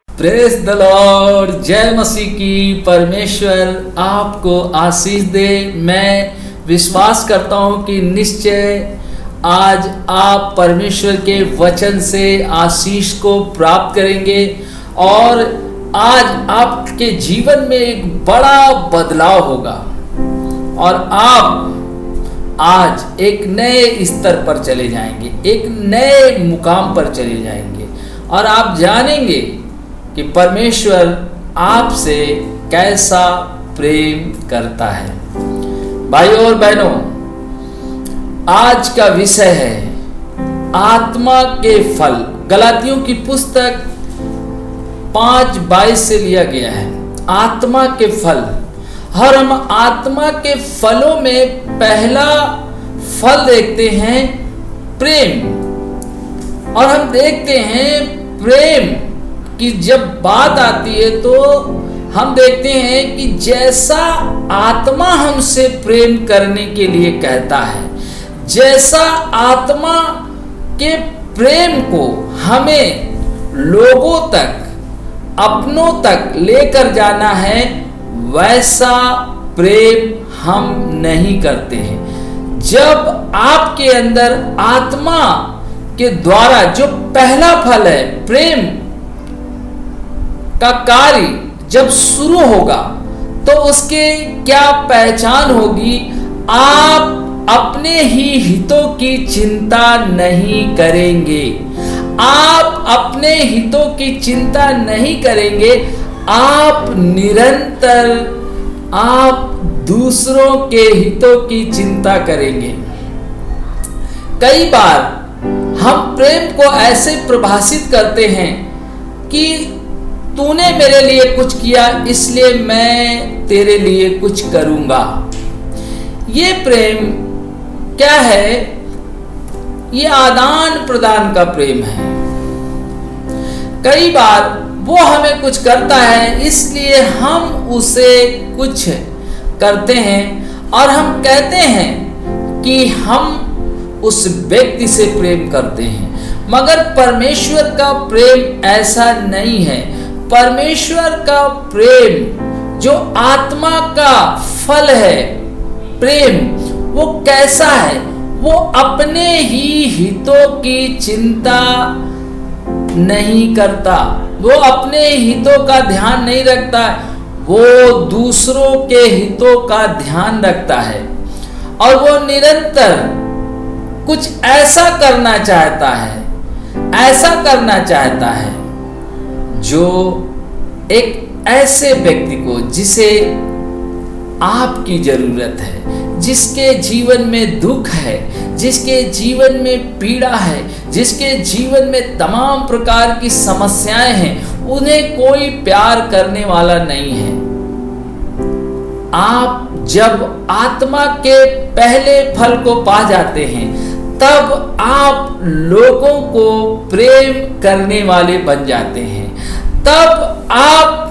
Praise the Lord. जय मसीह की। परमेश्वर आपको आशीष दे। मैं विश्वास करता हूँ कि निश्चय आज आप परमेश्वर के वचन से आशीष को प्राप्त करेंगे और आज आपके जीवन में एक बड़ा बदलाव होगा और आप आज एक नए स्तर पर चले जाएंगे, एक नए मुकाम पर चले जाएंगे और आप जानेंगे कि परमेश्वर आपसे कैसा प्रेम करता है। भाइयों और बहनों, आज का विषय है आत्मा के फल। गलातियों की पुस्तक 5:22 से लिया गया है। आत्मा के फल। और हम आत्मा के फलों में पहला फल देखते हैं प्रेम। और हम देखते हैं प्रेम कि जब बात आती है तो हम देखते हैं कि जैसा आत्मा हमसे प्रेम करने के लिए कहता है, जैसा आत्मा के प्रेम को हमें लोगों तक, अपनों तक लेकर जाना है, वैसा प्रेम हम नहीं करते हैं। जब आपके अंदर आत्मा के द्वारा जो पहला फल है प्रेम का कार्य जब शुरू होगा तो उसके क्या पहचान होगी? आप अपने ही हितों की चिंता नहीं करेंगे। आप अपने हितों की चिंता नहीं करेंगे। आप निरंतर दूसरों के हितों की चिंता करेंगे। कई बार हम प्रेम को ऐसे परिभाषित करते हैं कि तूने मेरे लिए कुछ किया इसलिए मैं तेरे लिए कुछ करूंगा। ये प्रेम क्या है? ये आदान प्रदान का प्रेम है। कई बार वो हमें कुछ करता है इसलिए हम उसे कुछ करते हैं और हम कहते हैं कि हम उस व्यक्ति से प्रेम करते हैं। मगर परमेश्वर का प्रेम ऐसा नहीं है। परमेश्वर का प्रेम जो आत्मा का फल है प्रेम, वो कैसा है? वो अपने ही हितों की चिंता नहीं करता, वो अपने हितों का ध्यान नहीं रखता, वो दूसरों के हितों का ध्यान रखता है और वो निरंतर कुछ ऐसा करना चाहता है जो एक ऐसे व्यक्ति को जिसे आपकी जरूरत है, जिसके जीवन में दुख है, जिसके जीवन में पीड़ा है, जिसके जीवन में तमाम प्रकार की समस्याएं हैं, उन्हें कोई प्यार करने वाला नहीं है। आप जब आत्मा के पहले फल को पा जाते हैं तब आप लोगों को प्रेम करने वाले बन जाते हैं। तब आप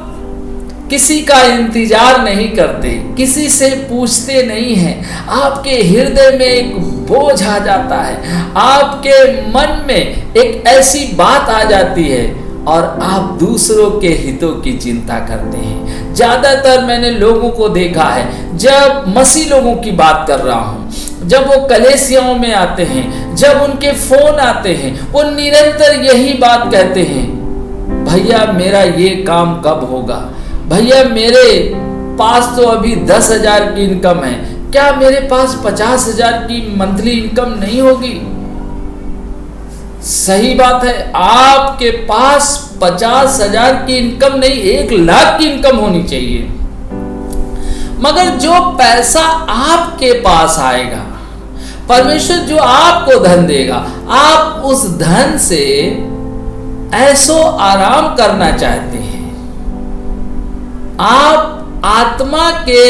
किसी का इंतजार नहीं करते, किसी से पूछते नहीं हैं। आपके हृदय में एक बोझ आ जाता है, आपके मन में एक ऐसी बात आ जाती है और आप दूसरों के हितों की चिंता करते हैं। ज्यादातर मैंने लोगों को देखा है, जब मसीह लोगों की बात कर रहा हूँ, जब वो कलीसियाओं में आते हैं, जब उनके फोन आते हैं, वो निरंतर यही बात कहते हैं, भैया मेरा ये काम कब होगा? भैया मेरे पास तो अभी 10,000 की इनकम है, क्या मेरे पास 50,000 की मंथली इनकम नहीं होगी? सही बात है, आपके पास 50,000 की इनकम नहीं, 1,00,000 की इनकम होनी चाहिए। मगर जो पैसा आपके पास आएगा, परमेश्वर जो आपको धन देगा, आप उस धन से ऐसो आराम करना चाहते हैं। आप आत्मा के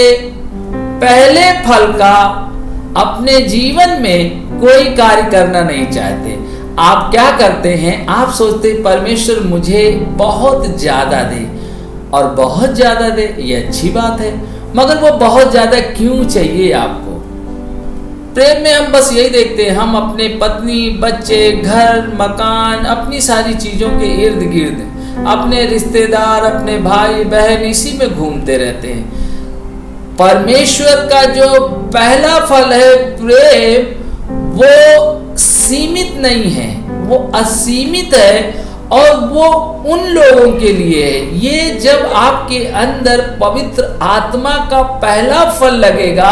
पहले फल का अपने जीवन में कोई कार्य करना नहीं चाहते। आप क्या करते हैं? आप सोचते परमेश्वर मुझे बहुत ज्यादा दे, और बहुत ज़्यादा दे, ये अच्छी बात है, मगर वो बहुत ज़्यादा क्यों चाहिए आपको? प्रेम में हम बस यही देखते हैं, हम अपने पत्नी, बच्चे, घर, मकान, अपनी सारी चीज़ों के इर्द गिर्द, अपने रिश्तेदार, अपने भाई बहन, इसी में घूमते रहते हैं। परमेश्वर का जो पहला फल है प्रेम, वो सीमित नहीं है, वो असीमित है और वो उन लोगों के लिए है। ये जब आपके अंदर पवित्र आत्मा का पहला फल लगेगा,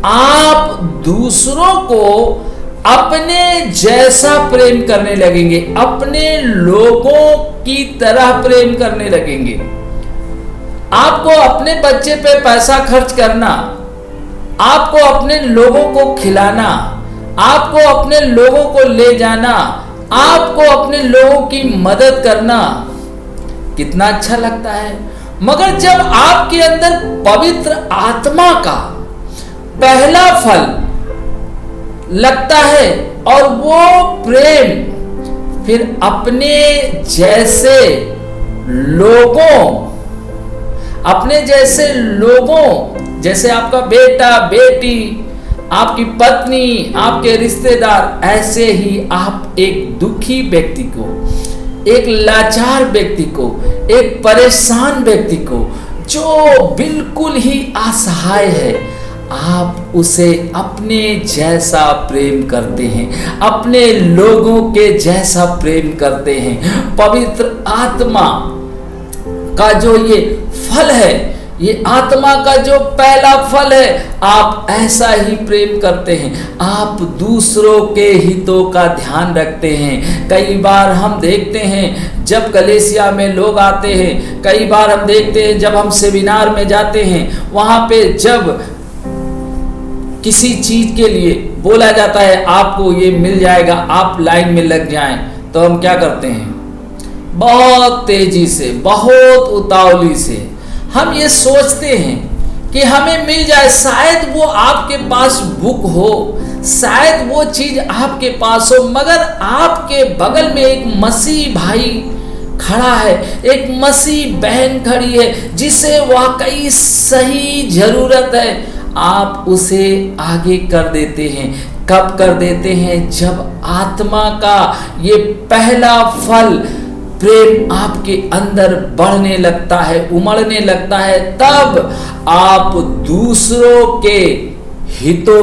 आप दूसरों को अपने जैसा प्रेम करने लगेंगे, अपने लोगों की तरह प्रेम करने लगेंगे। आपको अपने बच्चे पे पैसा खर्च करना, आपको अपने लोगों को खिलाना, आपको अपने लोगों को ले जाना, आपको अपने लोगों की मदद करना कितना अच्छा लगता है। मगर जब आपके अंदर पवित्र आत्मा का पहला फल लगता है और वो प्रेम फिर अपने जैसे लोगों, जैसे आपका बेटा, बेटी, आपकी पत्नी, आपके रिश्तेदार, ऐसे ही आप एक दुखी व्यक्ति को, एक लाचार व्यक्ति को, एक परेशान व्यक्ति को, जो बिल्कुल ही असहाय है, आप उसे अपने जैसा प्रेम करते हैं, अपने लोगों के जैसा प्रेम करते हैं। पवित्र आत्मा का जो ये फल है, ये आत्मा का जो पहला फल है, आप ऐसा ही प्रेम करते हैं। आप दूसरों के हितों का ध्यान रखते हैं। कई बार हम देखते हैं जब कलीसिया में लोग आते हैं, कई बार हम देखते हैं जब हम सेमिनार में जाते हैं, वहाँ पे जब किसी चीज के लिए बोला जाता है आपको ये मिल जाएगा, आप लाइन में लग जाएं, तो हम क्या करते हैं? बहुत तेजी से, बहुत उतावली से हम ये सोचते हैं कि हमें मिल जाए। शायद वो आपके पास बुक हो, शायद वो चीज आपके पास हो, मगर आपके बगल में एक मसीह भाई खड़ा है, एक मसीह बहन खड़ी है जिसे वाकई सही जरूरत है, आप उसे आगे कर देते हैं। कब कर देते हैं? जब आत्मा का ये पहला फल प्रेम आपके अंदर बढ़ने लगता है, उमड़ने लगता है, तब आप दूसरों के हितों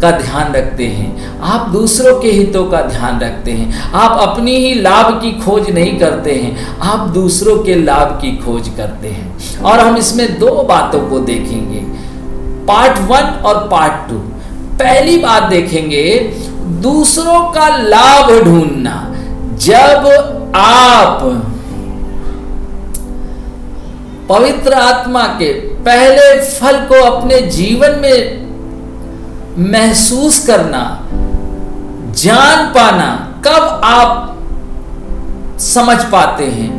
का ध्यान रखते हैं। आप दूसरों के हितों का ध्यान रखते हैं। आप अपनी ही लाभ की खोज नहीं करते हैं, आप दूसरों के लाभ की खोज करते हैं। और हम इसमें दो बातों को देखेंगे, पार्ट 1 और पार्ट 2। पहली बात देखेंगे, दूसरों का लाभ ढूंढना। जब आप पवित्र आत्मा के पहले फल को अपने जीवन में महसूस करना, जान पाना, कब आप समझ पाते हैं?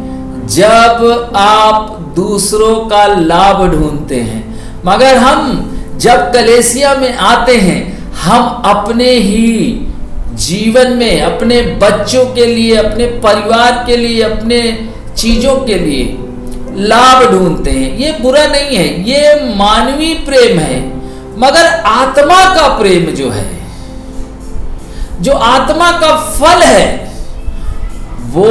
जब आप दूसरों का लाभ ढूंढते हैं। मगर हम जब कलीसिया में आते हैं, हम अपने ही जीवन में, अपने बच्चों के लिए, अपने परिवार के लिए, अपने चीजों के लिए लाभ ढूंढते हैं। ये बुरा नहीं है, ये मानवीय प्रेम है। मगर आत्मा का प्रेम जो है, जो आत्मा का फल है, वो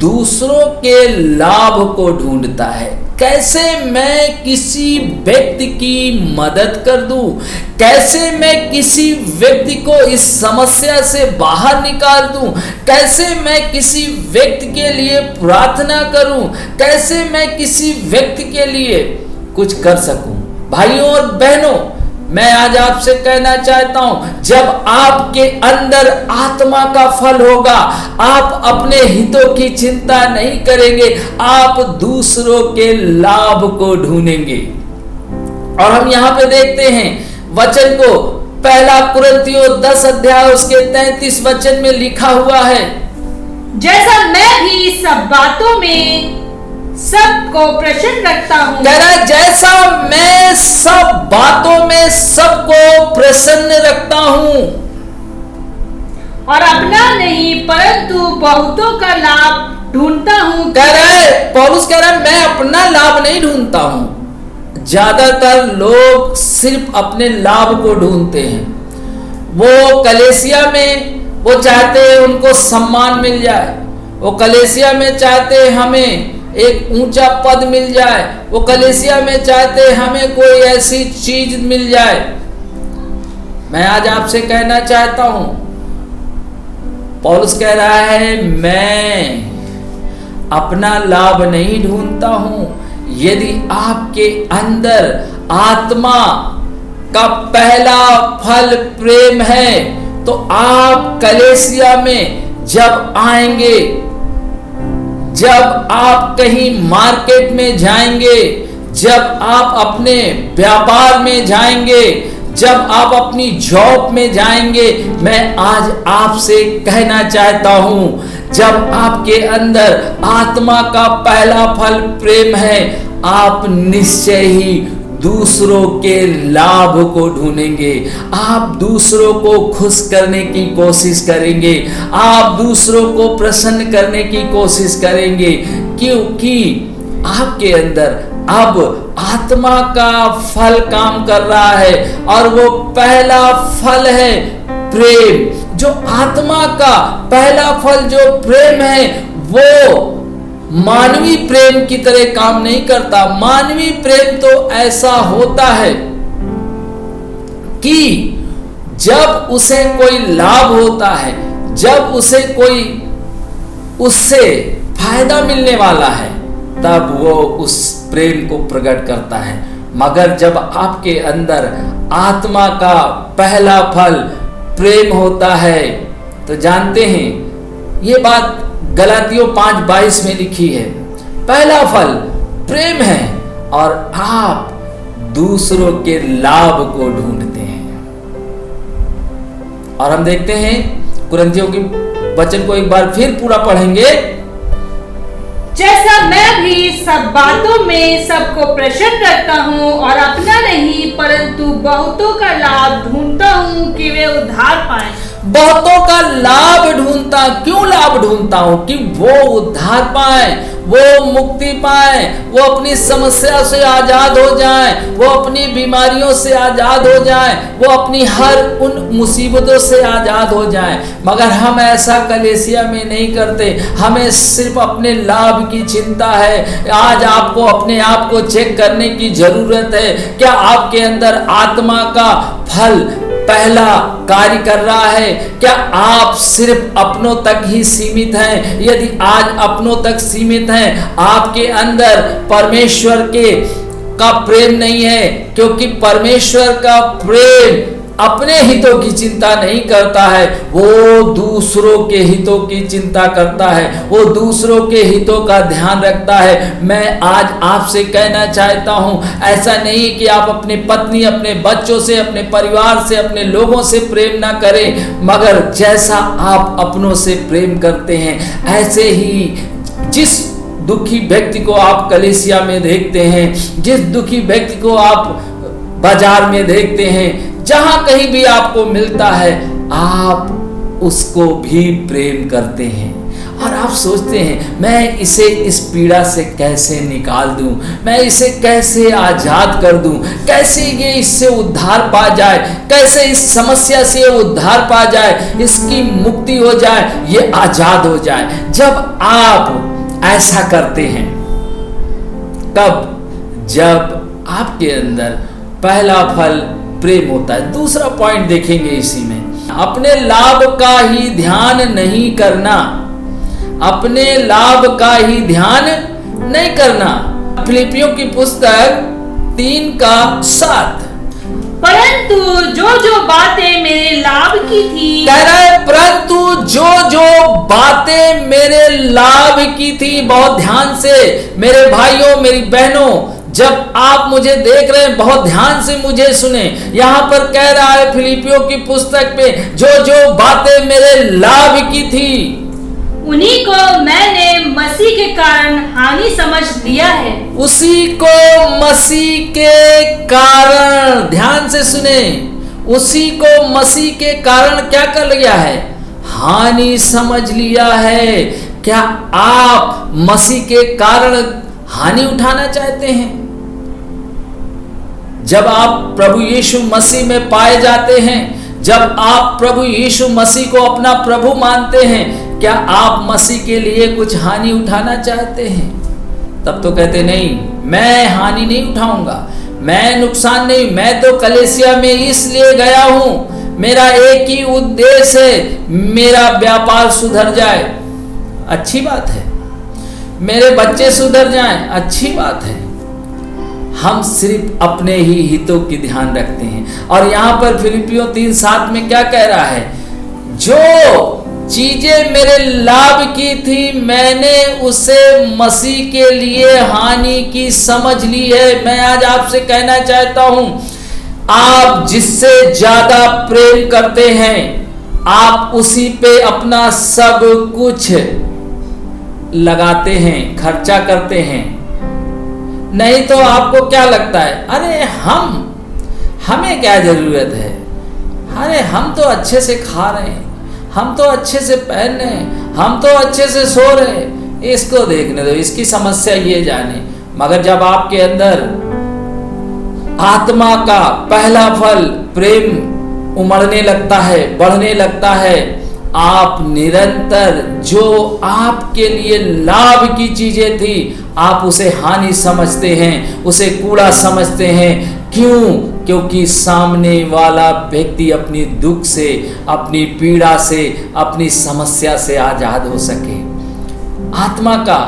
दूसरों के लाभ को ढूंढता है। कैसे मैं किसी व्यक्ति की मदद कर दूं, कैसे मैं किसी व्यक्ति को इस समस्या से बाहर निकाल दूं, कैसे मैं किसी व्यक्ति के लिए प्रार्थना करूं, कैसे मैं किसी व्यक्ति के लिए कुछ कर सकूं। भाइयों और बहनों, मैं आज आपसे कहना चाहता हूं, जब आपके अंदर आत्मा का फल होगा, आप अपने हितों की चिंता नहीं करेंगे, आप दूसरों के लाभ को ढूंढेंगे। और हम यहां पे देखते हैं वचन को, पहला कुरिन्थियों 10 अध्याय उसके 33 वचन में लिखा हुआ है, जैसा मैं भी सब बातों में सबको प्रसन्न रखता हूँ। कह रहा है, जैसा मैं सब बातों में सबको प्रसन्न रखता हूँ, और अपना नहीं परंतु बहुतों का लाभ ढूंढता हूँ। कह रहा है पौलुस, कह रहा है मैं अपना लाभ नहीं ढूंढता हूं। ज्यादातर लोग सिर्फ अपने लाभ को ढूंढते हैं। वो कलीसिया में वो चाहते हैं उनको सम्मान मिल जाए, वो कलीसिया में चाहते हैं हमें एक ऊंचा पद मिल जाए, वो कलीसिया में चाहते हैं हमें कोई ऐसी चीज मिल जाए। मैं आज आपसे कहना चाहता हूं, पौलुस कह रहा है मैं अपना लाभ नहीं ढूंढता हूं। यदि आपके अंदर आत्मा का पहला फल प्रेम है तो आप कलीसिया में जब आएंगे, जब आप कहीं मार्केट में जाएंगे, जब आप अपने व्यापार में जाएंगे, जब आप अपनी जॉब में जाएंगे, मैं आज आपसे कहना चाहता हूं, जब आपके अंदर आत्मा का पहला फल प्रेम है, आप निश्चय ही दूसरों के लाभ को ढूंढेंगे, आप दूसरों को खुश करने की कोशिश करेंगे, आप दूसरों को प्रसन्न करने की कोशिश करेंगे, क्योंकि आपके अंदर अब आत्मा का फल काम कर रहा है और वो पहला फल है प्रेम। जो आत्मा का पहला फल जो प्रेम है वो मानवीय प्रेम की तरह काम नहीं करता। मानवीय प्रेम तो ऐसा होता है कि जब उसे कोई लाभ होता है, जब उसे कोई उससे फायदा मिलने वाला है, तब वो उस प्रेम को प्रकट करता है। मगर जब आपके अंदर आत्मा का पहला फल प्रेम होता है तो जानते हैं ये बात गलातियों 5:22 में लिखी है, पहला फल प्रेम है और आप दूसरों के लाभ को ढूंढते हैं। और हम देखते हैं कुरिन्थियों के वचन को एक बार फिर पूरा पढ़ेंगे। जैसा मैं भी सब बातों में सबको प्रसन्न करता हूँ और अपना नहीं परंतु बहुतों का लाभ ढूंढता हूँ कि वे उद्धार पाएं। बहुतों का लाभ ढूंढता, क्यों लाभ ढूंढता हूं? कि वो उद्धार पाए, वो मुक्ति पाए, वो अपनी समस्या से आजाद हो जाए, वो अपनी बीमारियों से आजाद हो जाए, वो अपनी हर उन मुसीबतों से आजाद हो जाए। मगर हम ऐसा कलीसिया में नहीं करते, हमें सिर्फ अपने लाभ की चिंता है। आज आपको अपने आप को चेक करने की जरूरत है, क्या आपके अंदर आत्मा का फल पहला कार्य कर रहा है? क्या आप सिर्फ अपनों तक ही सीमित हैं? यदि आज अपनों तक सीमित हैं, आपके अंदर परमेश्वर का प्रेम नहीं है, क्योंकि परमेश्वर का प्रेम अपने हितों की चिंता नहीं करता है, वो दूसरों के हितों की चिंता करता है, वो दूसरों के हितों का ध्यान रखता है। मैं आज आपसे कहना चाहता हूं, ऐसा नहीं कि आप अपनी पत्नी, अपने बच्चों से, अपने परिवार से, अपने लोगों से प्रेम ना करें, मगर जैसा आप अपनों से प्रेम करते हैं, ऐसे ही जिस दुखी व्यक्ति को आप कलीसिया में देखते हैं, जिस दुखी व्यक्ति को आप बाजार में देखते हैं, जहां कहीं भी आपको मिलता है, आप उसको भी प्रेम करते हैं। और आप सोचते हैं मैं इसे इस पीड़ा से कैसे निकाल दूं, मैं इसे कैसे आजाद कर दूं, कैसे ये इससे उद्धार पा जाए, कैसे इस समस्या से उद्धार पा जाए, इसकी मुक्ति हो जाए, ये आजाद हो जाए। जब आप ऐसा करते हैं, तब जब आपके अंदर पहला फल प्रेम होता है। दूसरा पॉइंट देखेंगे इसी में, अपने लाभ का ही ध्यान नहीं करना, अपने लाभ का ही ध्यान नहीं करना। फिलिपियों की पुस्तक 3:7, परंतु जो जो बातें मेरे लाभ की थी, कह रहा है परंतु जो जो बातें मेरे लाभ की थी। बहुत ध्यान से मेरे भाइयों, मेरी बहनों, जब आप मुझे देख रहे हैं, बहुत ध्यान से मुझे सुने। यहां पर कह रहा है फिलिपियों की पुस्तक में, जो जो बातें मेरे लाभ की थी, उन्हीं को मैंने मसीह के कारण हानि समझ लिया है। उसी को मसीह के कारण, ध्यान से सुने, उसी को मसीह के कारण क्या कर लिया है? हानि समझ लिया है। क्या आप मसीह के कारण हानि उठाना चाहते हैं? जब आप प्रभु यीशु मसीह में पाए जाते हैं, जब आप प्रभु यीशु मसीह को अपना प्रभु मानते हैं, क्या आप मसीह के लिए कुछ हानि उठाना चाहते हैं? तब तो कहते नहीं, मैं हानि नहीं उठाऊंगा, मैं नुकसान नहीं, मैं तो कलीसिया में इसलिए गया हूं, मेरा एक ही उद्देश्य है, मेरा व्यापार सुधर जाए, अच्छी बात है, मेरे बच्चे सुधर जाएं, अच्छी बात है। हम सिर्फ अपने ही हितों की ध्यान रखते हैं। और यहां पर फिलिपियों 3:7 में क्या कह रहा है? जो चीजें मेरे लाभ की थी, मैंने उसे मसीह के लिए हानि की समझ ली है। मैं आज आपसे कहना चाहता हूं, आप जिससे ज्यादा प्रेम करते हैं, आप उसी पे अपना सब कुछ लगाते हैं, खर्चा करते हैं। नहीं तो आपको क्या लगता है, अरे हमें क्या जरूरत है, अरे हम तो अच्छे से खा रहे हैं, हम तो अच्छे से पहन रहे हैं, हम तो अच्छे से सो रहे हैं, इसको देखने दो, इसकी समस्या ये जाने। मगर जब आपके अंदर आत्मा का पहला फल प्रेम उमड़ने लगता है, बढ़ने लगता है, आप निरंतर जो आपके लिए लाभ की चीजें थी, आप उसे हानि समझते हैं, उसे कूड़ा समझते हैं। क्यों? क्योंकि सामने वाला व्यक्ति अपनी दुख से, अपनी पीड़ा से, अपनी समस्या से आजाद हो सके। आत्मा का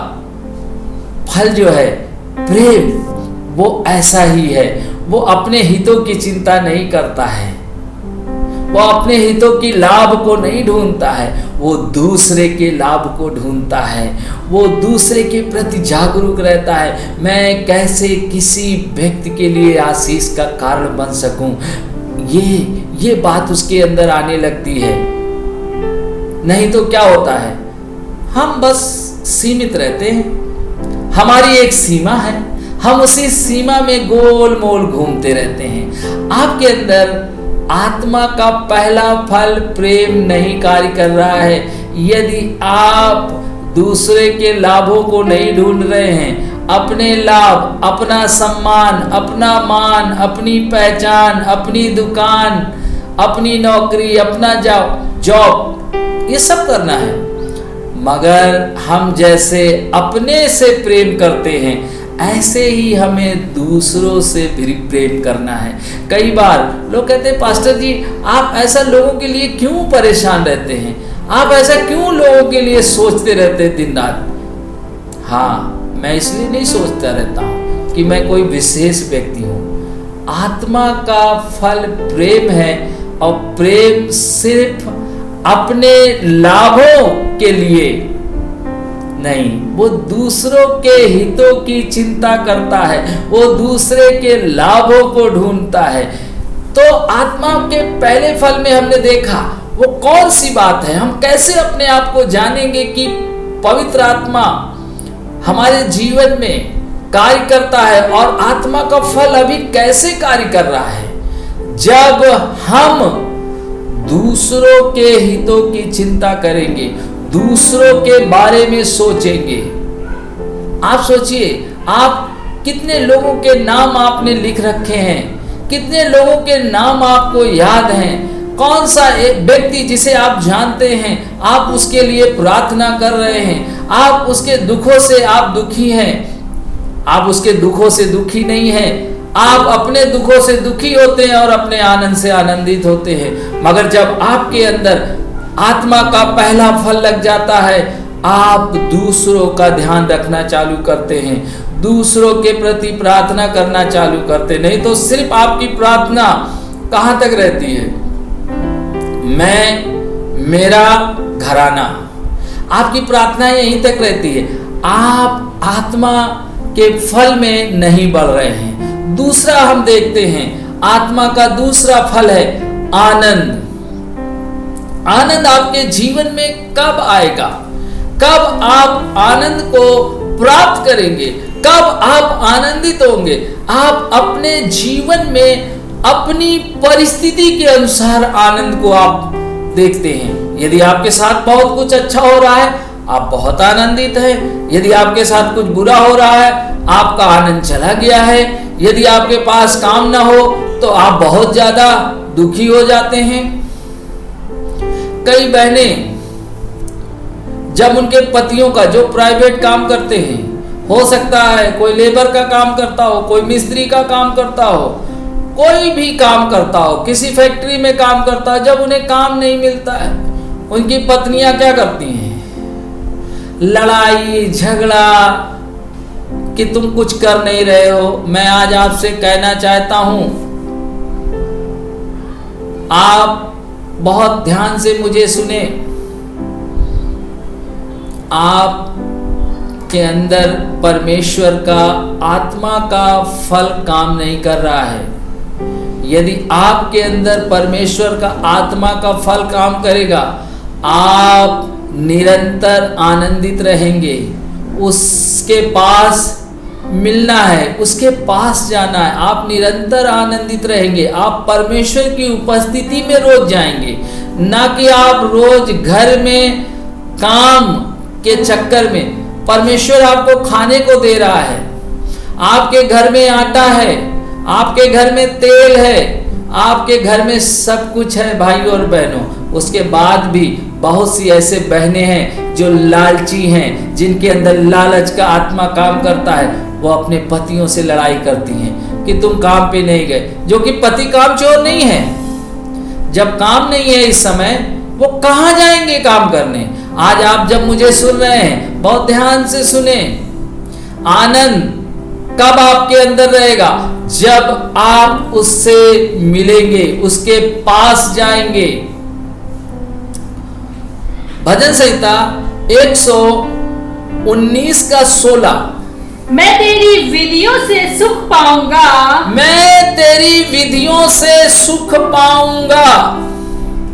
फल जो है प्रेम, वो ऐसा ही है। वो अपने हितों की चिंता नहीं करता है, वो अपने हितों की लाभ को नहीं ढूंढता है, वो दूसरे के लाभ को ढूंढता है, वो दूसरे के प्रति जागरूक रहता है। मैं कैसे किसी व्यक्ति के लिए आशीष का कारण बन सकूं, ये बात उसके अंदर आने लगती है। नहीं तो क्या होता है, हम बस सीमित रहते हैं, हमारी एक सीमा है, हम उसी सीमा में गोल मोल घूमते रहते हैं। आपके अंदर आत्मा का पहला फल प्रेम नहीं कार्य कर रहा है। यदि आप दूसरे के लाभों को नहीं ढूंढ रहे हैं, अपने लाभ, अपना सम्मान, अपना मान, अपनी पहचान, अपनी दुकान, अपनी नौकरी, अपना जॉब, ये सब करना है, मगर हम जैसे अपने से प्रेम करते हैं, ऐसे ही हमें दूसरों से भी प्रेम करना है। कई बार लोग कहते हैं, पास्टर जी आप ऐसा लोगों के लिए क्यों परेशान रहते हैं, आप ऐसा क्यों लोगों के लिए सोचते रहते हैं दिन रात? हाँ, मैं इसलिए नहीं सोचता रहता हूँ कि मैं कोई विशेष व्यक्ति हूँ। आत्मा का फल प्रेम है, और प्रेम सिर्फ अपने लाभों के लिए नहीं, वो दूसरों के हितों की चिंता करता है, वो दूसरे के लाभों को ढूंढता है। तो आत्मा के पहले फल में हमने देखा वो कौन सी बात है। हम कैसे अपने आप को जानेंगे कि पवित्र आत्मा हमारे जीवन में कार्य करता है, और आत्मा का फल अभी कैसे कार्य कर रहा है? जब हम दूसरों के हितों की चिंता करेंगे, दूसरों के बारे में सोचेंगे। आप सोचिए, आप कितने लोगों के नाम आपने लिख रखे हैं, कितने लोगों के नाम आपको याद हैं। कौन सा एक व्यक्ति जिसे आप जानते हैं, आप उसके लिए प्रार्थना कर रहे हैं, आप उसके दुखों से आप दुखी हैं, आप उसके दुखों से दुखी नहीं हैं, आप अपने दुखों से दुखी होते हैं और अपने आनंद से आनंदित होते हैं। मगर जब आपके अंदर आत्मा का पहला फल लग जाता है, आप दूसरों का ध्यान रखना चालू करते हैं, दूसरों के प्रति प्रार्थना करना चालू करते। नहीं तो सिर्फ आपकी प्रार्थना कहां तक रहती है? मैं, मेरा घराना, आपकी प्रार्थना यहीं तक रहती है। आप आत्मा के फल में नहीं बढ़ रहे हैं। दूसरा हम देखते हैं, आत्मा का दूसरा फल है आनंद। आनंद आपके जीवन में कब आएगा? कब आप आनंद को प्राप्त करेंगे? कब आप आनंदित होंगे? आप अपने जीवन में अपनी परिस्थिति के अनुसार आनंद को आप देखते हैं। यदि आपके साथ बहुत कुछ अच्छा हो रहा है, आप बहुत आनंदित हैं। यदि आपके साथ कुछ बुरा हो रहा है, आपका आनंद चला गया है। यदि आपके पास काम ना हो तो आप बहुत ज्यादा दुखी हो जाते हैं। कई बहनें जब उनके पतियों का जो प्राइवेट काम करते हैं, हो सकता है कोई लेबर का काम करता हो, कोई मिस्त्री का काम करता हो, कोई भी काम करता हो, किसी फैक्ट्री में काम करता हो, जब उन्हें काम नहीं मिलता है, उनकी पत्नियां क्या करती हैं? लड़ाई झगड़ा कि तुम कुछ कर नहीं रहे हो। मैं आज आपसे कहना चाहता हूं, आप बहुत ध्यान से मुझे सुने। आप के अंदर परमेश्वर का आत्मा का फल काम नहीं कर रहा है। यदि आपके अंदर परमेश्वर का आत्मा का फल काम करेगा, आप निरंतर आनंदित रहेंगे। उसके पास मिलना है, उसके पास जाना है, आप निरंतर आनंदित रहेंगे। आप परमेश्वर की उपस्थिति में रोज जाएंगे, ना कि आप रोज घर में काम के चक्कर में। परमेश्वर आपको खाने को दे रहा है, आपके घर में आटा है, आपके घर में तेल है, आपके घर में सब कुछ है भाई और बहनों। उसके बाद भी बहुत सी ऐसे बहनें हैं जो लालची हैं, जिनके अंदर लालच का आत्मा काम करता है। वो अपने पतियों से लड़ाई करती हैं कि तुम काम पे नहीं गए, जो कि पति काम चोर नहीं है। जब काम नहीं है इस समय, वो कहाँ जाएंगे काम करने? आज आप जब मुझे सुन रहे हैं, बहुत ध्यान से सुने। आनंद कब आपके अंदर रहेगा? जब आप उससे मिलेंगे, उसके पास जाएंगे। भजन संहिता 119 का 16, मैं तेरी विधियों से सुख पाऊंगा, मैं तेरी विधियों से सुख पाऊंगा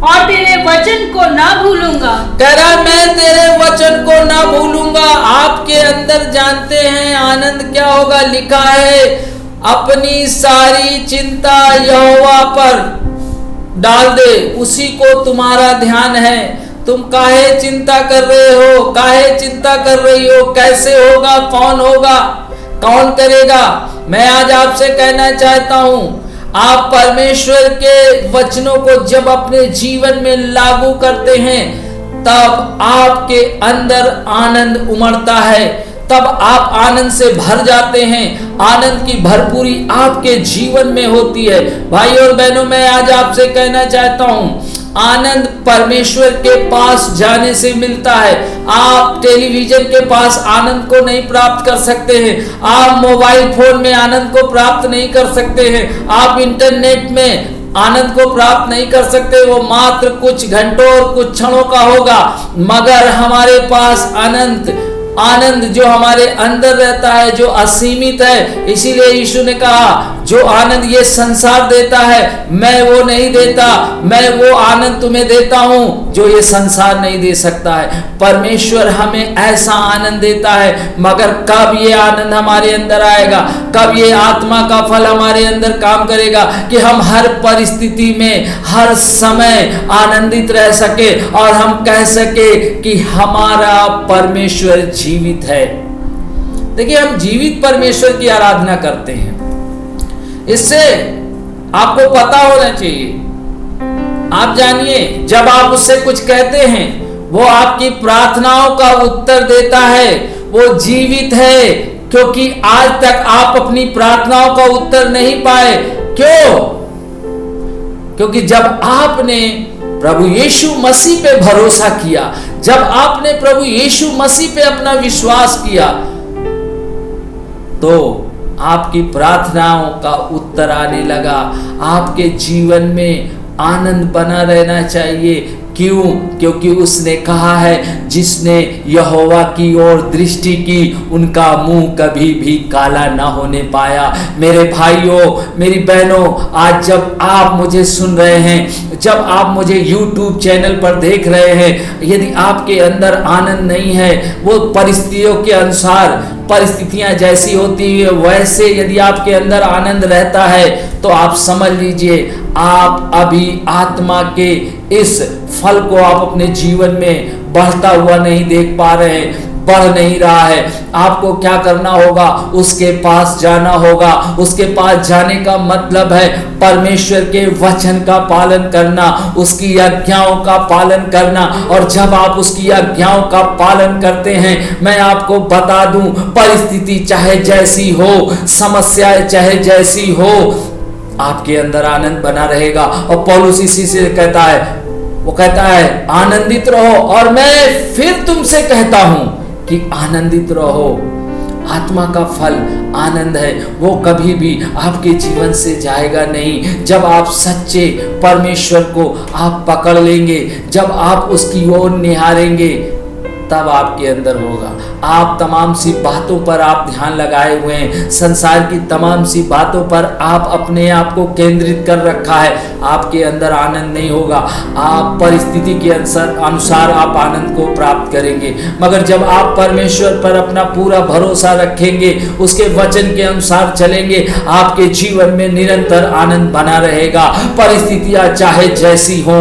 और तेरे वचन को ना भूलूंगा। कह रहा मैं तेरे वचन को ना भूलूंगा। आपके अंदर जानते हैं आनंद क्या होगा? लिखा है, अपनी सारी चिंता यहोवा पर डाल दे, उसी को तुम्हारा ध्यान है। तुम काहे चिंता कर रहे हो? काहे चिंता कर रही हो? कैसे होगा? कौन होगा? कौन करेगा? मैं आज आपसे कहना चाहता हूं, आप परमेश्वर के वचनों को जब अपने जीवन में लागू करते हैं, तब आपके अंदर आनंद उमड़ता है, तब आप आनंद से भर जाते हैं। आनंद की भरपूरी आपके जीवन में होती है। भाई और बहनों, मैं आज आपसे कहना चाहता हूं, आनंद परमेश्वर के पास जाने से मिलता है। आप टेलीविजन के पास आनंद को नहीं प्राप्त कर सकते हैं, आप मोबाइल फोन में आनंद को प्राप्त नहीं कर सकते हैं, आप इंटरनेट में आनंद को प्राप्त नहीं कर सकते। वो मात्र कुछ घंटों और कुछ क्षणों का होगा, मगर हमारे पास आनंद जो हमारे अंदर रहता है, जो असीमित है। इसीलिए यीशु ने कहा, जो आनंद ये संसार देता है, मैं वो नहीं देता, मैं वो आनंद तुम्हें देता हूं जो ये संसार नहीं दे सकता है। परमेश्वर हमें ऐसा आनंद देता है, मगर कब ये आनंद हमारे अंदर आएगा? कब ये आत्मा का फल हमारे अंदर काम करेगा कि हम हर परिस्थिति में, हर समय आनंदित रह सके और हम कह सके कि हमारा परमेश्वर जीवित है। देखिए, हम जीवित परमेश्वर की आराधना करते हैं। इससे आपको पता होना चाहिए, आप जानिए, जब आप उससे कुछ कहते हैं, वो आपकी प्रार्थनाओं का उत्तर देता है, वो जीवित है। क्योंकि आज तक आप अपनी प्रार्थनाओं का उत्तर नहीं पाए। क्यों? क्योंकि जब आपने प्रभु यीशु मसीह पे भरोसा किया, जब आपने प्रभु यीशु मसीह पे अपना विश्वास किया, तो आपकी प्रार्थनाओं का उत्तर आने लगा। आपके जीवन में आनंद बना रहना चाहिए। क्यों? क्योंकि उसने कहा है, जिसने यहोवा की ओर दृष्टि की, उनका मुंह कभी भी काला ना होने पाया। मेरे भाइयों, मेरी बहनों, आज जब आप मुझे सुन रहे हैं, जब आप मुझे YouTube चैनल पर देख रहे हैं, यदि आपके अंदर आनंद नहीं है, वो परिस्थितियों के अनुसार, परिस्थितियां जैसी होती है वैसे यदि आपके अंदर आनंद रहता है, तो आप समझ लीजिए आप अभी आत्मा के इस फल को आप अपने जीवन में बढ़ता हुआ नहीं देख पा रहे हैं, बढ़ नहीं रहा है, आपको क्या करना होगा? उसके पास जाना होगा। उसके पास जाने का मतलब है परमेश्वर के वचन का पालन करना, उसकी आज्ञाओं का पालन करना। और जब आप उसकी आज्ञाओं का पालन करते हैं, मैं आपको बता दूं, परिस्थिति चाहे जैसी हो, समस्याएं चाहे जैसी हो, आपके अंदर आनंद बना रहेगा। और पौलुस इसी से कहता है, वो कहता है आनंदित रहो, और मैं फिर तुमसे कहता हूं कि आनंदित रहो। आत्मा का फल आनंद है, वो कभी भी आपके जीवन से जाएगा नहीं। जब आप सच्चे परमेश्वर को आप पकड़ लेंगे, जब आप उसकी ओर निहारेंगे, तब आपके अंदर होगा। आप तमाम सी बातों पर आप ध्यान लगाए हुए हैं, संसार की तमाम सी बातों पर आप अपने आप को केंद्रित कर रखा है, आपके अंदर आनंद नहीं होगा। आप परिस्थिति के अनुसार आप आनंद को प्राप्त करेंगे, मगर जब आप परमेश्वर पर अपना पूरा भरोसा रखेंगे, उसके वचन के अनुसार चलेंगे, आपके जीवन में निरंतर आनंद बना रहेगा। परिस्थितियां चाहे जैसी हो,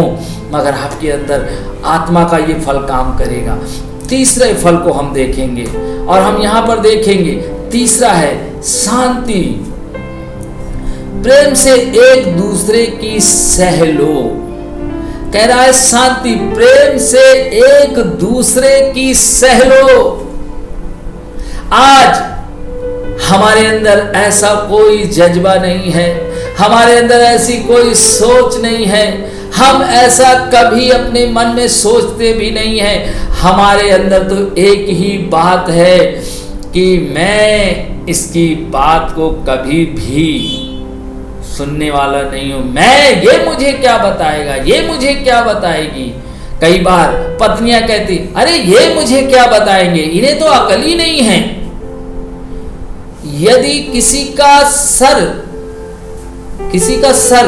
मगर आपके अंदर आत्मा का ये फल काम करेगा। तीसरे फल को हम देखेंगे, और हम यहां पर देखेंगे तीसरा है शांति। प्रेम से एक दूसरे की सह लो। कह रहा है शांति, प्रेम से एक दूसरे की सह लो। आज हमारे अंदर ऐसा कोई जज्बा नहीं है, हमारे अंदर ऐसी कोई सोच नहीं है, हम ऐसा कभी अपने मन में सोचते भी नहीं है। हमारे अंदर तो एक ही बात है कि मैं इसकी बात को कभी भी सुनने वाला नहीं हूं। ये मुझे क्या बताएगा, ये मुझे क्या बताएगी। कई बार पत्नियां कहती, अरे ये मुझे क्या बताएंगे, इन्हें तो अकल ही नहीं है। यदि किसी का सर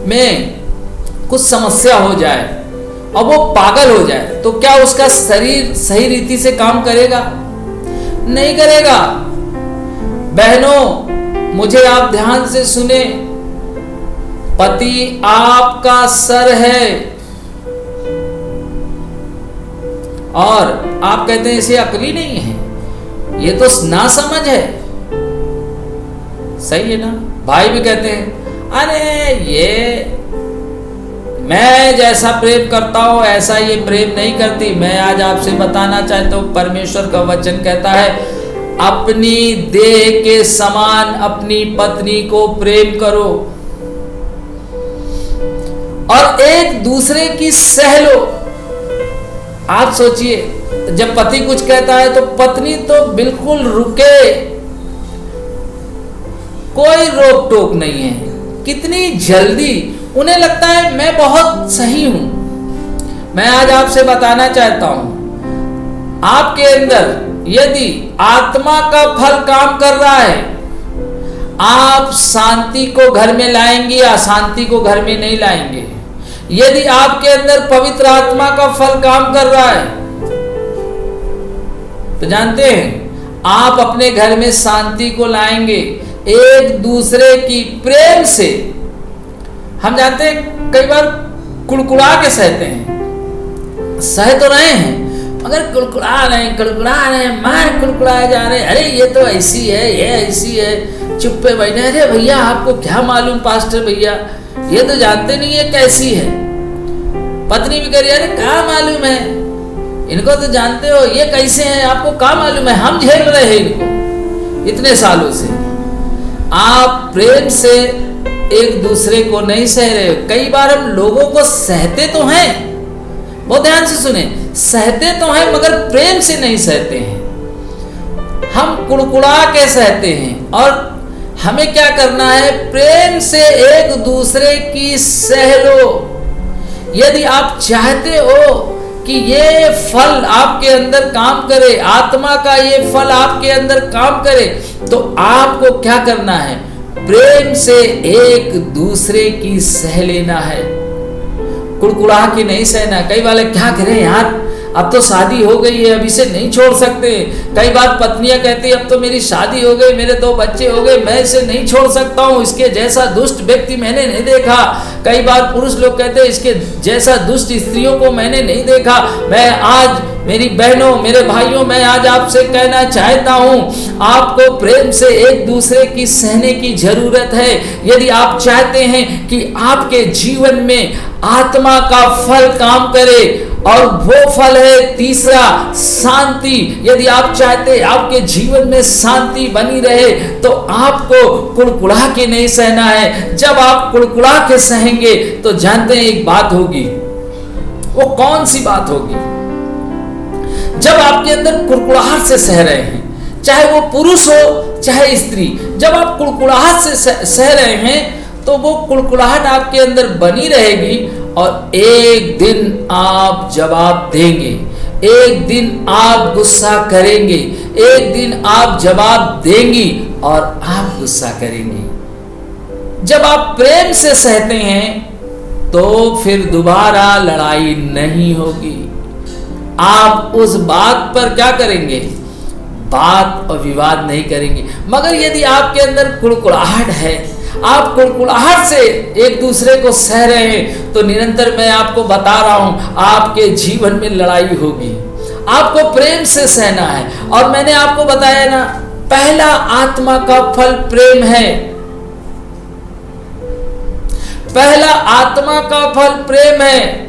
में कुछ समस्या हो जाए और वो पागल हो जाए, तो क्या उसका शरीर सही रीति से काम करेगा? नहीं करेगा। बहनों, मुझे आप ध्यान से सुने, पति आपका सर है और आप कहते हैं इसे अकली नहीं है, ये तो नासमझ है। सही है ना? भाई भी कहते हैं, अरे ये मैं जैसा प्रेम करता हूं ऐसा ये प्रेम नहीं करती। मैं आज आपसे बताना चाहता हूं, परमेश्वर का वचन कहता है, अपनी देह के समान अपनी पत्नी को प्रेम करो और एक दूसरे की सह लो। आप सोचिए, जब पति कुछ कहता है तो पत्नी तो बिल्कुल रुके, कोई रोक टोक नहीं है। कितनी जल्दी उन्हें लगता है मैं बहुत सही हूं। मैं आज आपसे बताना चाहता हूं, आपके अंदर यदि आत्मा का फल काम कर रहा है, आप शांति को घर में लाएंगे या अशांति को घर में नहीं लाएंगे। यदि आपके अंदर पवित्र आत्मा का फल काम कर रहा है, तो जानते हैं आप अपने घर में शांति को लाएंगे, एक दूसरे की प्रेम से। हम जानते हैं कई बार कुड़कुड़ा के सहते हैं, सह तो रहे हैं मगर कुड़कुड़ा रहे हैं, मार कुड़कुड़ाए जा रहे हैं। अरे ये तो ऐसी है, ये ऐसी है, चुप पे बैठे। अरे भैया आपको क्या मालूम पास्टर भैया, ये तो जानते नहीं है कैसी है। पत्नी भी कह रही है, अरे क्या मालूम है, इनको तो जानते हो ये कैसे हैं, आपको क्या मालूम है, हम झेल रहे हैं इनको इतने सालों से। आप प्रेम से एक दूसरे को नहीं सह रहे हो। कई बार हम लोगों को सहते तो हैं, बहुत ध्यान से सुने, सहते तो हैं मगर प्रेम से नहीं सहते हैं। हम कुड़कुड़ा के सहते हैं और हमें क्या करना है, प्रेम से एक दूसरे की सह लो। यदि आप चाहते हो कि ये फल आपके अंदर काम करे, आत्मा का ये फल आपके अंदर काम करे, तो आपको क्या करना है, प्रेम से एक दूसरे की सह लेना है, कुड़कुड़ा के नहीं सहना। कई वाले क्या करें यार, अब तो शादी हो गई है, अब इसे नहीं छोड़ सकते। कई बार पत्नियां कहती अब तो मेरी शादी हो गई, मेरे 2 बच्चे हो गए, मैं इसे नहीं छोड़ सकता हूँ, इसके जैसा दुष्ट व्यक्ति मैंने नहीं देखा। कई बार पुरुष लोग कहते हैं इसके जैसा दुष्ट स्त्रियों को मैंने नहीं देखा। मैं आज मेरी बहनों, मेरे भाइयों, मैं आज आपसे कहना चाहता हूँ, आपको प्रेम से एक दूसरे की सहने की जरूरत है। यदि आप चाहते हैं कि आपके जीवन में आत्मा का फल काम करे, और वो फल है तीसरा, शांति। यदि आप चाहते हैं आपके जीवन में शांति बनी रहे, तो आपको कुड़कुड़ा के नहीं सहना है। जब आप कुड़कुड़ा के सहेंगे तो जानते हैं एक बात होगी। वो कौन सी बात होगी? जब आपके अंदर कुड़कुड़ाहट से सह रहे हैं, चाहे वो पुरुष हो चाहे स्त्री, जब आप कुड़कुड़ाहट से सह रहे हैं तो वो कुड़कुड़ाहट आपके अंदर बनी रहेगी, और एक दिन आप जवाब देंगे, एक दिन आप गुस्सा करेंगे, एक दिन आप जवाब देंगी और आप गुस्सा करेंगे। जब आप प्रेम से सहते हैं तो फिर दोबारा लड़ाई नहीं होगी। आप उस बात पर क्या करेंगे? बात और विवाद नहीं करेंगे। मगर यदि आपके अंदर कुड़कुड़ाहट है, आप कुड़कुड़ाहट से एक दूसरे को सह रहे हैं, तो निरंतर मैं आपको बता रहा हूं आपके जीवन में लड़ाई होगी। आपको प्रेम से सहना है। और मैंने आपको बताया ना, पहला आत्मा का फल प्रेम है। पहला आत्मा का फल प्रेम है।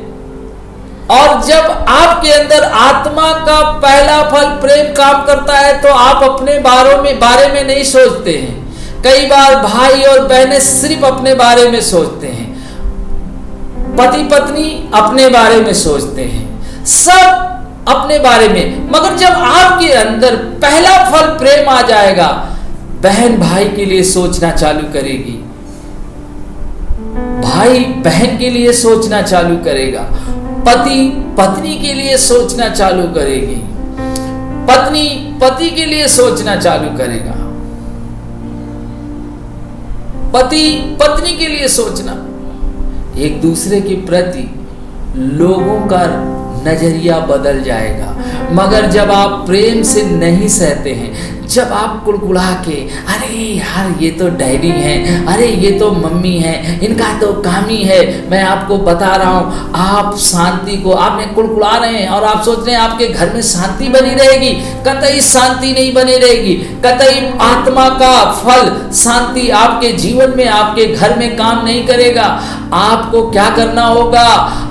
और जब आपके अंदर आत्मा का पहला फल प्रेम काम करता है, तो आप अपने बारे में नहीं सोचते हैं। कई बार भाई और बहनें सिर्फ अपने बारे में सोचते हैं, पति पत्नी अपने बारे में सोचते हैं, सब अपने बारे में। मगर जब आपके अंदर पहला फल प्रेम आ जाएगा, बहन भाई के लिए सोचना चालू करेगी, भाई बहन के लिए सोचना चालू करेगा, पति पत्नी के लिए सोचना चालू करेगी, पत्नी पति के लिए सोचना चालू करेगा, पति पत्नी के लिए सोचना। एक दूसरे के प्रति लोगों का नजरिया बदल जाएगा। मगर जब आप प्रेम से नहीं सहते हैं, जब आप कुड़कुड़ा के, अरे यार ये तो डैडी हैं, अरे ये तो मम्मी हैं, इनका तो काम ही है, मैं आपको बता रहा हूँ, आप शांति को आपने कुड़कुड़ा रहे हैं और आप सोच रहे हैं आपके घर में शांति बनी रहेगी। कतई शांति नहीं बनी रहेगी। कतई आत्मा का फल शांति आपके जीवन में, आपके घर में काम नहीं करेगा। आपको क्या करना होगा?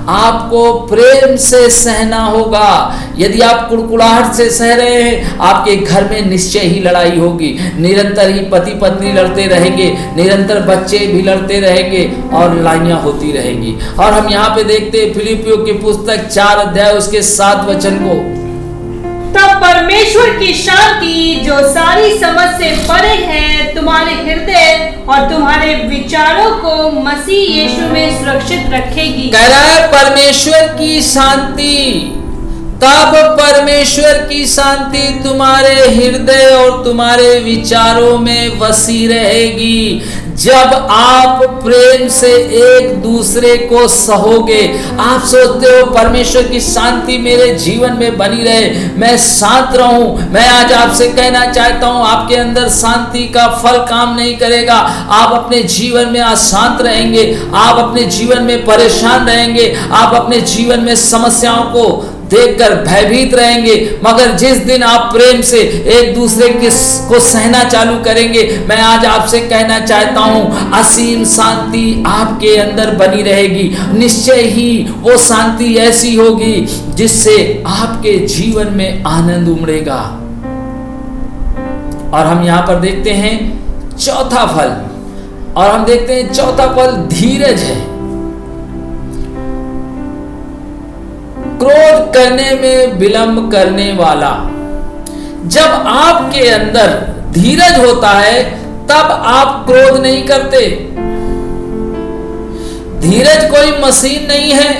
आपको प्रेम से सहना होगा। यदि आप कुड़कुड़ाहट से सह रहे हैं, आपके घर में निश्चय ही लड़ाई होगी। निरंतर ही पति पत्नी लड़ते रहेंगे, निरंतर बच्चे भी लड़ते रहेंगे और लड़ाइयां होती रहेंगी। और हम यहाँ पे देखते हैं फिलिपियों की पुस्तक 4 अध्याय उसके 7 वचन को, तब परमेश्वर की शांति जो सारी समझ से परे है, तुम्हारे हृदय और तुम्हारे विचारों को मसीह यीशु में सुरक्षित रखेगी। कह रहा है परमेश्वर की शांति, तब परमेश्वर की शांति तुम्हारे हृदय और तुम्हारे विचारों में बसी रहेगी। जब आप प्रेम से एक दूसरे को सहोगे। आप सोचते हो परमेश्वर की शांति मेरे जीवन में बनी रहे, मैं शांत रहूं। मैं आज आपसे कहना चाहता हूं, आपके अंदर शांति का फल काम नहीं करेगा। आप अपने जीवन में अशांत रहेंगे, आप अपने जीवन में परेशान रहेंगे, आप अपने जीवन में समस्याओं को देखकर भयभीत रहेंगे। मगर जिस दिन आप प्रेम से एक दूसरे को सहना चालू करेंगे, मैं आज आपसे कहना चाहता हूं, असीम शांति आपके अंदर बनी रहेगी। निश्चय ही वो शांति ऐसी होगी जिससे आपके जीवन में आनंद उमड़ेगा। और हम यहां पर देखते हैं चौथा फल, और हम देखते हैं चौथा फल धीरज है। क्रोध करने में विलंब करने वाला। जब आपके अंदर धीरज होता है, तब आप क्रोध नहीं करते। धीरज कोई मशीन नहीं है।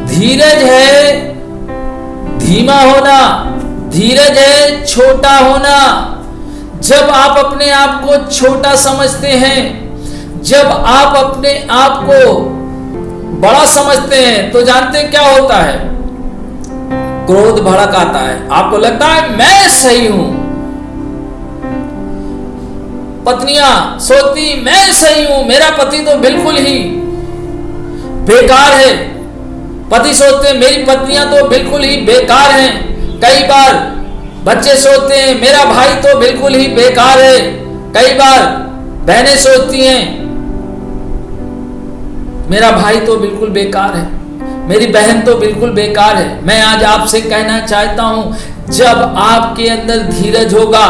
धीरज है धीमा होना, धीरज है छोटा होना। जब आप अपने आप को छोटा समझते हैं, जब आप अपने आप को बड़ा समझते हैं, तो जानते हैं क्या होता है? क्रोध भड़क आता है, आपको लगता है मैं सही हूं। पत्नियां सोचती मैं सही हूं, मेरा पति तो बिल्कुल ही बेकार है। पति सोचते हैं मेरी पत्नियां तो बिल्कुल ही बेकार हैं। कई बार बच्चे सोचते हैं मेरा भाई तो बिल्कुल ही बेकार है। कई बार बहनें सोचती हैं मेरा भाई तो बिल्कुल बेकार है, मेरी बहन तो बिल्कुल बेकार है। मैं आज आपसे कहना चाहता हूं, जब आपके अंदर धीरज होगा,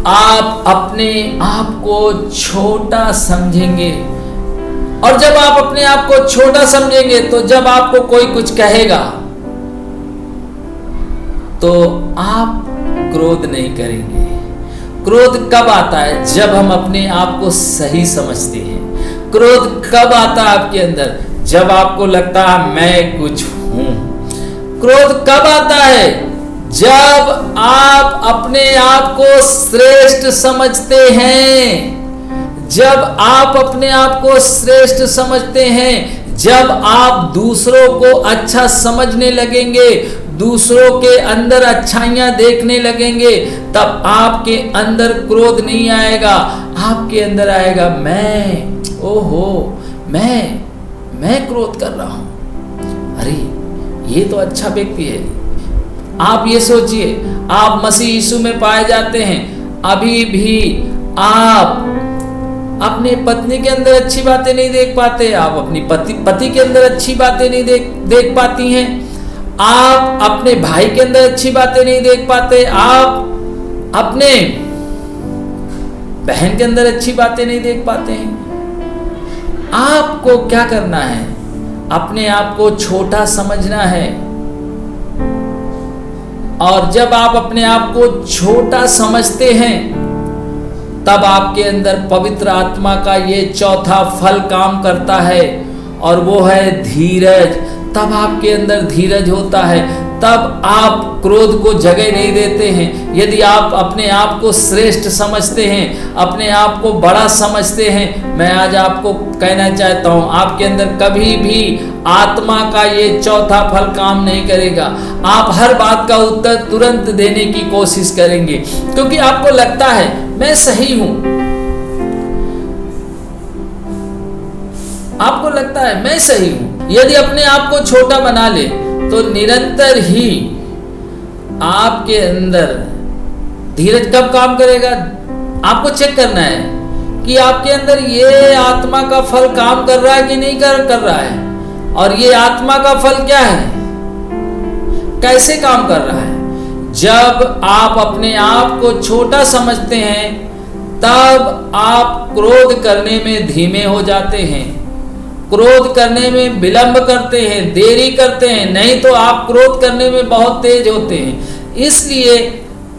आप अपने आप को छोटा समझेंगे। और जब आप अपने आप को छोटा समझेंगे तो जब आपको कोई कुछ कहेगा तो आप क्रोध नहीं करेंगे। क्रोध कब आता है? जब हम अपने आप को सही समझते हैं। क्रोध कब आता है आपके अंदर? जब आपको लगता है मैं कुछ हूं। क्रोध कब आता है? जब आप अपने आप को श्रेष्ठ समझते हैं। जब आप अपने आप को श्रेष्ठ समझते हैं, जब आप दूसरों को अच्छा समझने लगेंगे, दूसरों के अंदर अच्छाइयां देखने लगेंगे, तब आपके अंदर क्रोध नहीं आएगा। आपके अंदर आएगा मैं, ओहो मैं क्रोध कर रहा हूं। अरे ये तो अच्छा व्यक्ति है। आप ये सोचिए, आप मसीह यीशु में पाए जाते हैं, अभी भी आप अपने पत्नी के अंदर अच्छी बातें नहीं देख पाते, आप अपनी पति के अंदर अच्छी बातें नहीं देख पाती हैं, आप अपने भाई के अंदर अच्छी बातें नहीं देख पाते, आप अपने बहन के अंदर अच्छी बातें नहीं देख पाते हैं। आपको क्या करना है? अपने आप को छोटा समझना है। और जब आप अपने आप को छोटा समझते हैं, तब आपके अंदर पवित्र आत्मा का ये चौथा फल काम करता है, और वो है धीरज। तब आपके अंदर धीरज होता है, तब आप क्रोध को जगह नहीं देते हैं। यदि आप अपने आप को श्रेष्ठ समझते हैं, अपने आप को बड़ा समझते हैं, मैं आज आपको कहना चाहता हूं, आपके अंदर कभी भी आत्मा का ये चौथा फल काम नहीं करेगा। आप हर बात का उत्तर तुरंत देने की कोशिश करेंगे, क्योंकि आपको लगता है मैं सही हूं। आपको लगता है मैं सही हूं। यदि अपने आप को छोटा बना ले तो निरंतर ही आपके अंदर धीरज कब काम करेगा? आपको चेक करना है कि आपके अंदर ये आत्मा का फल काम कर रहा है कि नहीं कर रहा है। और ये आत्मा का फल क्या है, कैसे काम कर रहा है? जब आप अपने आप को छोटा समझते हैं, तब आप क्रोध करने में धीमे हो जाते हैं, क्रोध करने में विलंब करते हैं, देरी करते हैं। नहीं तो आप क्रोध करने में बहुत तेज होते हैं। इसलिए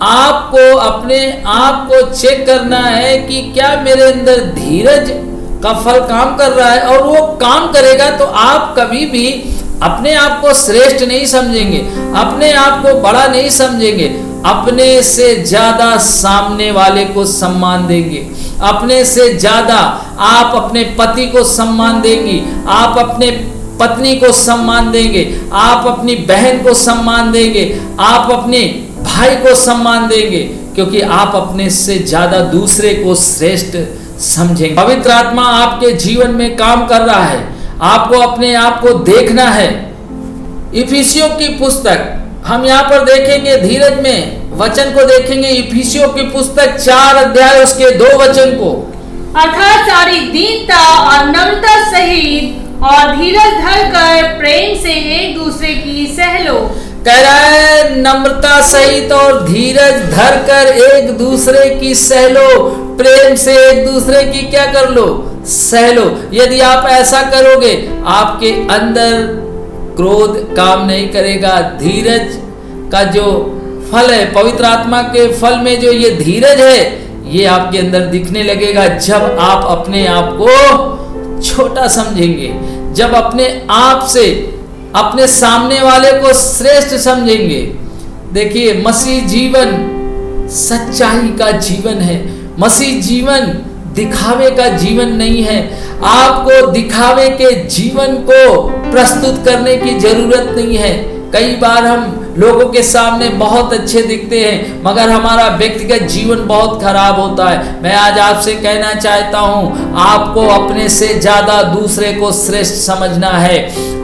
आपको अपने आप को चेक करना है कि क्या मेरे अंदर धीरज का फल काम कर रहा है। और वो काम करेगा तो आप कभी भी अपने आप को श्रेष्ठ नहीं समझेंगे, अपने आप को बड़ा नहीं समझेंगे, अपने से ज्यादा सामने वाले को सम्मान देंगे, अपने से ज्यादा आप अपने पति को सम्मान देंगी, आप अपने पत्नी को सम्मान देंगे, आप अपनी बहन को सम्मान देंगे, आप अपने भाई को सम्मान देंगे, क्योंकि आप अपने से ज्यादा दूसरे को श्रेष्ठ समझेंगे। पवित्र आत्मा आपके जीवन में काम कर रहा है, आपको अपने आप को देखना है। इफिसियों की पुस्तक हम यहाँ पर देखेंगे, धीरज में वचन को देखेंगे। इफिसियों की पुस्तक 4 अध्याय उसके 2 वचन को, अर्थात सारी दीनता और नम्रता सहित और धीरज धर कर प्रेम से एक दूसरे की सह लो। कह रहा है नम्रता सहित और धीरज धर कर एक दूसरे की सह लो, प्रेम से एक दूसरे की क्या कर लो, सह लो। यदि आप ऐसा करोगे, आपके अंदर क्रोध काम नहीं करेगा। धीरज का जो फल है, पवित्र आत्मा के फल में जो ये धीरज है, ये आपके अंदर दिखने लगेगा जब आप अपने आप को छोटा समझेंगे, जब अपने आप से अपने सामने वाले को श्रेष्ठ समझेंगे। देखिए, मसीह जीवन सच्चाई का जीवन है। मसीह जीवन दिखावे का जीवन नहीं है। आपको दिखावे के जीवन को प्रस्तुत करने की जरूरत नहीं है। कई बार हम लोगों के सामने बहुत अच्छे दिखते हैं, मगर हमारा व्यक्तिगत जीवन बहुत खराब होता है। मैं आज आपसे कहना चाहता हूँ, आपको अपने से ज़्यादा दूसरे को श्रेष्ठ समझना है।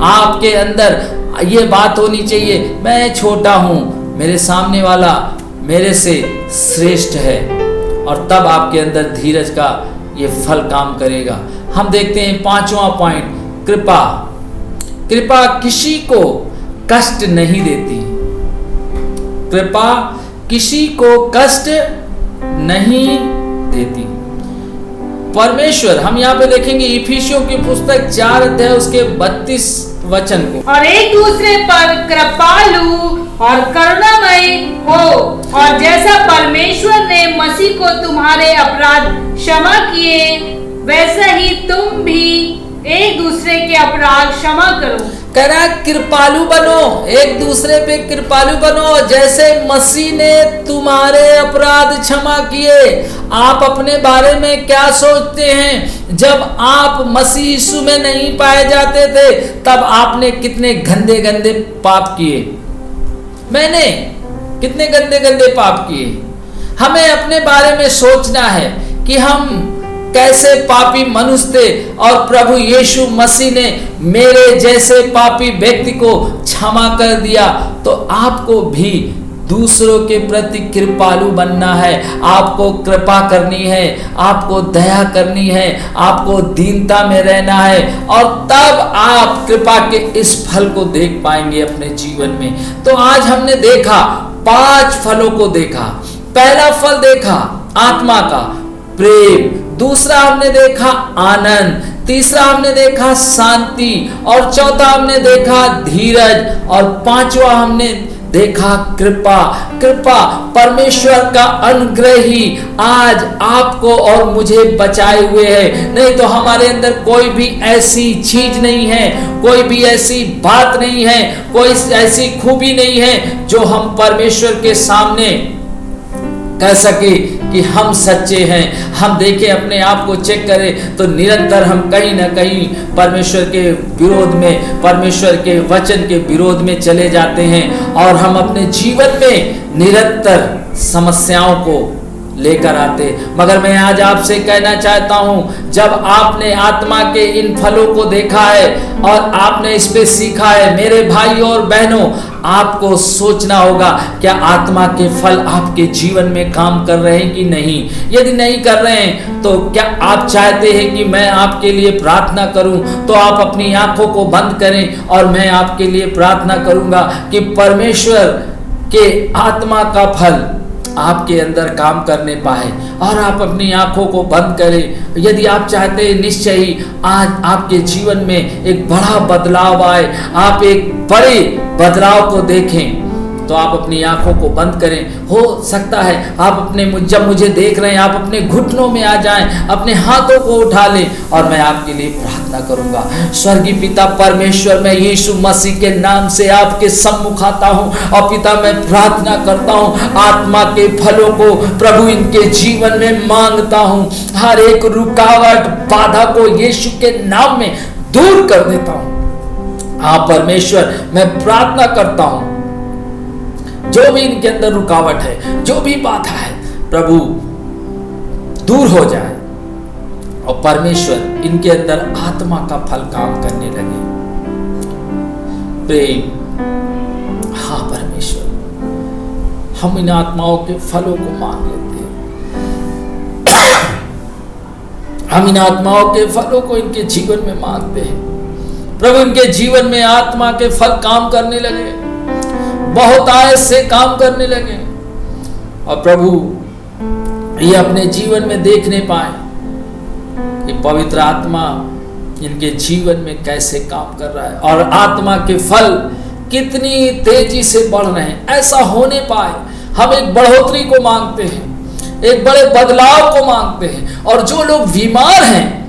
आपके अंदर ये बात होनी चाहिए, मैं छोटा हूँ, मेरे सामने वाला मेरे से श्रेष्ठ है, और तब आपके अंदर धीरज का ये फल काम करेगा। हम देखते हैं 5वां पॉइंट, कृपा। कृपा किसी को कष्ट नहीं देती। कृपा किसी को कष्ट नहीं देती। परमेश्वर, हम यहाँ पे देखेंगे इफिसियों की पुस्तक 4 अध्याय उसके 32 वचन को, और एक दूसरे पर कृपालु और करुणामय हो, और जैसा परमेश्वर ने मसीह को तुम्हारे अपराध क्षमा किए, वैसा ही तुम भी एक दूसरे के अपराध क्षमा करो। कह रहा कृपालु बनो, एक दूसरे पे कृपालु बनो, जैसे मसीह ने तुम्हारे अपराध क्षमा किए। आप अपने बारे में क्या सोचते हैं? जब आप मसीह यीशु में नहीं पाए जाते थे, तब आपने कितने गंदे गंदे पाप किए। मैंने कितने गंदे गंदे पाप किए। हमें अपने बारे में सोचना है कि हम कैसे पापी मनुष्य थे, और प्रभु यीशु मसीह ने मेरे जैसे पापी व्यक्ति को क्षमा कर दिया। तो आपको भी दूसरों के प्रति कृपालु बनना है, आपको कृपा करनी है, आपको दया करनी है, आपको दीनता में रहना है, और तब आप कृपा के इस फल को देख पाएंगे अपने जीवन में। तो आज हमने देखा 5 फलों को देखा। पहला फल देखा आत्मा का प्रेम, दूसरा हमने देखा आनंद, तीसरा हमने देखा शांति, और चौथा हमने देखा धीरज, और 5वां हमने देखा कृपा। कृपा परमेश्वर का अनुग्रह ही आज आपको और मुझे बचाए हुए है। नहीं तो हमारे अंदर कोई भी ऐसी चीज नहीं है, कोई भी ऐसी बात नहीं है, कोई ऐसी खूबी नहीं है जो हम परमेश्वर के सामने कह सके कि हम सच्चे हैं। हम देखें, अपने आप को चेक करें, तो निरंतर हम कहीं ना कहीं परमेश्वर के विरोध में, परमेश्वर के वचन के विरोध में चले जाते हैं, और हम अपने जीवन में निरंतर समस्याओं को लेकर आते। मगर मैं आज आपसे कहना चाहता हूं, जब आपने आत्मा के इन फलों को देखा है और आपने इस पे सीखा है, मेरे भाई और बहनों, आपको सोचना होगा क्या आत्मा के फल आपके जीवन में काम कर रहे हैं कि नहीं। यदि नहीं कर रहे हैं तो क्या आप चाहते हैं कि मैं आपके लिए प्रार्थना करूं? तो आप अपनी आंखों को बंद करें और मैं आपके लिए प्रार्थना करूंगा कि परमेश्वर के आत्मा का फल आपके अंदर काम करने पाए, और आप अपनी आंखों को बंद करें। यदि आप चाहते हैं निश्चय ही आज आपके जीवन में एक बड़ा बदलाव आए, आप एक बड़े बदलाव को देखें, तो आप अपनी आंखों को बंद करें। हो सकता है आप अपने, जब मुझे देख रहे हैं, आप अपने घुटनों में आ जाएं, अपने हाथों को उठा लें, और मैं आपके लिए प्रार्थना करूंगा। स्वर्गीय पिता परमेश्वर, मैं यीशु मसीह के नाम से आपके सम्मुख आता हूं, और पिता मैं प्रार्थना करता हूं, आत्मा के फलों को प्रभु इनके जीवन में मांगता हूं। हर एक रुकावट, बाधा को यीशु के नाम में दूर कर देता हूं। हाँ परमेश्वर, मैं प्रार्थना करता हूं, जो भी इनके अंदर रुकावट है, जो भी बाधा है, प्रभु दूर हो जाए, और परमेश्वर इनके अंदर आत्मा का फल काम करने लगे। प्रेम, हाँ परमेश्वर, हम इन आत्माओं के फलों को मांग लेते हैं। हम इन आत्माओं के फलों को इनके जीवन में मांगते हैं। प्रभु इनके जीवन में आत्मा के फल काम करने लगे, बहुत आयत से काम करने लगे, और प्रभु ये अपने जीवन में देखने पाए कि पवित्र आत्मा इनके जीवन में कैसे काम कर रहा है, और आत्मा के फल कितनी तेजी से बढ़ रहे हैं। ऐसा होने पाए, हम एक बढ़ोतरी को मांगते हैं, एक बड़े बदलाव को मांगते हैं। और जो लोग बीमार हैं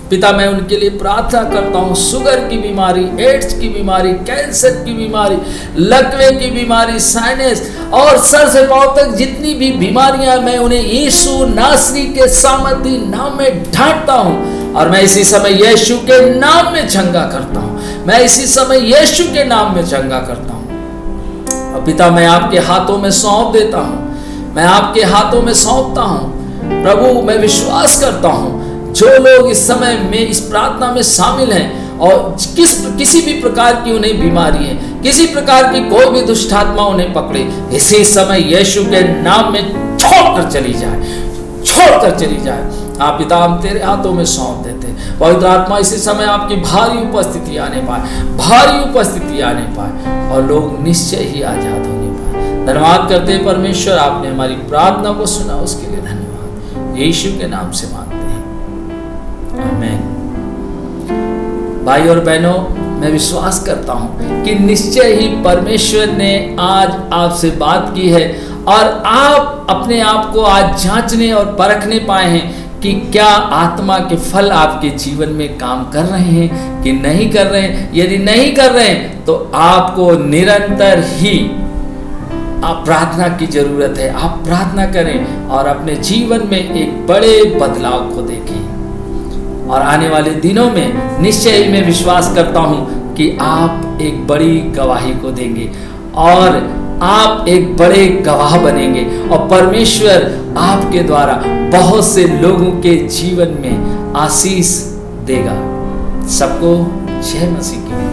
पिता, मैं उनके लिए प्रार्थना करता हूँ। शुगर की बीमारी, एड्स की बीमारी, कैंसर की बीमारी, लकवे की बीमारी, साइनस, और सर से पांव तक जितनी भी बीमारियां, मैं उन्हें यीशु नासरी के सामर्थी नाम में ढांटता हूँ, और मैं इसी समय यीशु के नाम में चंगा करता हूँ। मैं इसी समय यीशु के नाम में चंगा करता हूँ। और पिता मैं आपके हाथों में सौंप देता हूँ, मैं आपके हाथों में सौंपता हूँ। प्रभु मैं विश्वास करता हूँ जो लोग इस समय में इस प्रार्थना में शामिल हैं और किसी भी प्रकार की उन्हें बीमारी है, किसी प्रकार की कोई भी दुष्ट आत्मा उन्हें पकड़े, इसी समय यीशु के नाम में छोड़कर चली जाए, छोड़कर चली जाए। आप पिता हम तेरे हाथों में सौंप देते हैं। पवित्र आत्मा इसी समय आपकी भारी उपस्थिति आने पाए, भारी उपस्थिति आने पाए और लोग निश्चय ही आजाद होने पाए। धन्यवाद करते हैं परमेश्वर, आपने हमारी प्रार्थना को सुना, उसके लिए धन्यवाद। यीशु के नाम से मांगते हैं, आमीन। भाई और बहनों, मैं विश्वास करता हूं कि निश्चय ही परमेश्वर ने आज आपसे बात की है और आप अपने आप को आज जांचने और परखने पाए हैं कि क्या आत्मा के फल आपके जीवन में काम कर रहे हैं कि नहीं कर रहे हैं। यदि नहीं कर रहे हैं तो आपको निरंतर ही आप प्रार्थना की जरूरत है। आप प्रार्थना करें और अपने जीवन में एक बड़े बदलाव को देखें और आने वाले दिनों में निश्चय ही मैं विश्वास करता हूं कि आप एक बड़ी गवाही को देंगे और आप एक बड़े गवाह बनेंगे और परमेश्वर आपके द्वारा बहुत से लोगों के जीवन में आशीष देगा। सबको जय मसीह की।